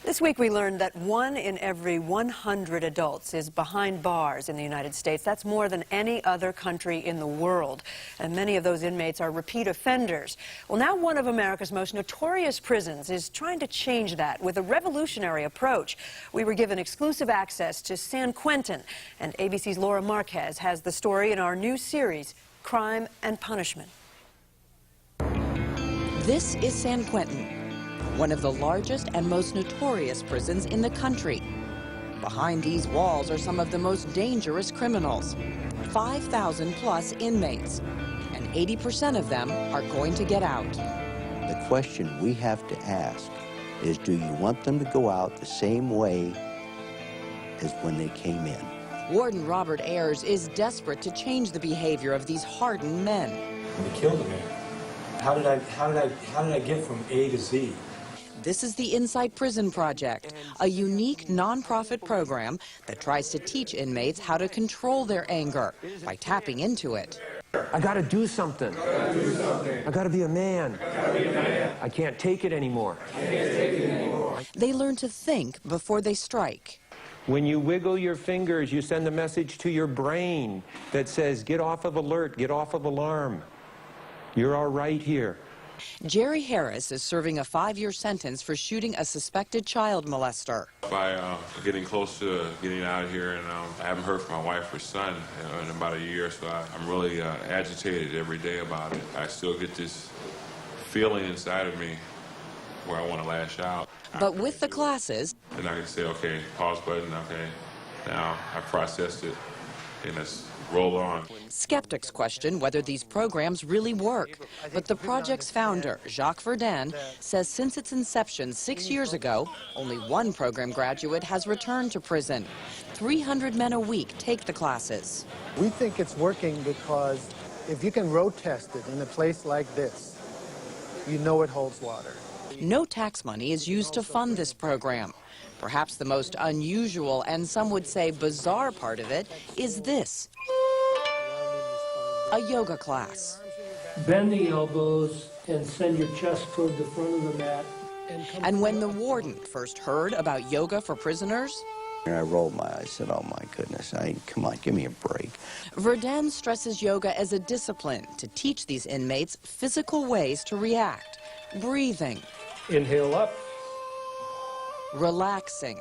This week we learned that 1 in every 100 adults is behind bars in the United States. That's more than any other country in the world. And many of those inmates are repeat offenders. Well, now one of America's most notorious prisons is trying to change that with a revolutionary approach. We were given exclusive access to San Quentin, and ABC's Laura Marquez has the story in our new series, Crime and Punishment. This is San Quentin, one of the largest and most notorious prisons in the country. Behind these walls are some of the most dangerous criminals, 5,000 plus inmates, and 80% of them are going to get out. The question we have to ask is, do you want them to go out the same way as when they came in? Warden Robert Ayers is desperate to change the behavior of these hardened men. We killed a man. How did I get from A to Z? This is the Inside Prison Project, a unique nonprofit program that tries to teach inmates how to control their anger by tapping into it. I got to do something. I got to be a man. I can't take it anymore. They learn to think before they strike. When you wiggle your fingers, you send a message to your brain that says, get off of alert, get off of alarm. You're all right here. Jerry Harris is serving a 5-year sentence for shooting a suspected child molester. By getting close to getting out of here, and I haven't heard from my wife or son in about a year, so I'm really agitated every day about it. I still get this feeling inside of me where I want to lash out. But with the classes, and I can say, okay, pause button, okay, now I processed it, and let's roll on. Skeptics question whether these programs really work. But the project's founder, Jacques Verdun, says since its inception 6 years ago, only one program graduate has returned to prison. 300 men a week take the classes. We think it's working because if you can road test it in a place like this, you know it holds water. No tax money is used to fund this program. Perhaps the most unusual and some would say bizarre part of it is this. A yoga class. Bend the elbows and send your chest toward the front of the mat. And when the warden first heard about yoga for prisoners, And I rolled my eyes, said, oh my goodness, come on, give me a break. Verdun stresses yoga as a discipline to teach these inmates physical ways to react. Breathing. Inhale up. Relaxing.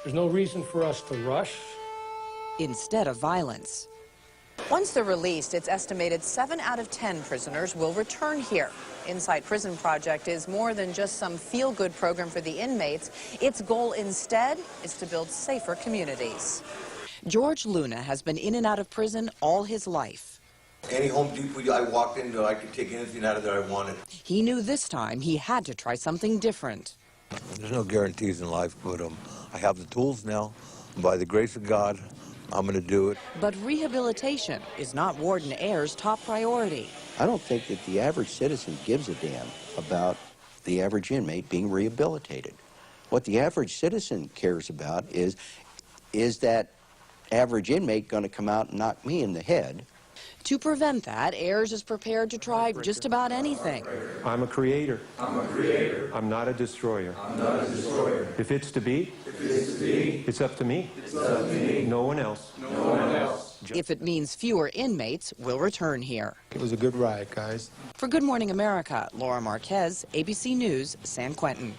There's no reason for us to rush. Instead of violence. Once they're released, it's estimated 7 out of 10 prisoners will return here. Inside Prison Project is more than just some feel-good program for the inmates. Its goal instead is to build safer communities. George Luna has been in and out of prison all his life. Any Home Depot I walked into, I could take anything out of there I wanted. He knew this time he had to try something different. There's no guarantees in life, but I have the tools now. By the grace of God, I'm going to do it. But rehabilitation is not Warden Ayers' top priority. I don't think that the average citizen gives a damn about the average inmate being rehabilitated. What the average citizen cares about is that average inmate going to come out and knock me in the head? To prevent that, Ayers is prepared to try just about anything. I'm a creator. I'm a creator. I'm not a destroyer. I'm not a destroyer. If it's to be, it's up to me. It's up to me. No one else. No one else. If it means fewer inmates will return here. It was a good ride, guys. For Good Morning America, Laura Marquez, ABC News, San Quentin.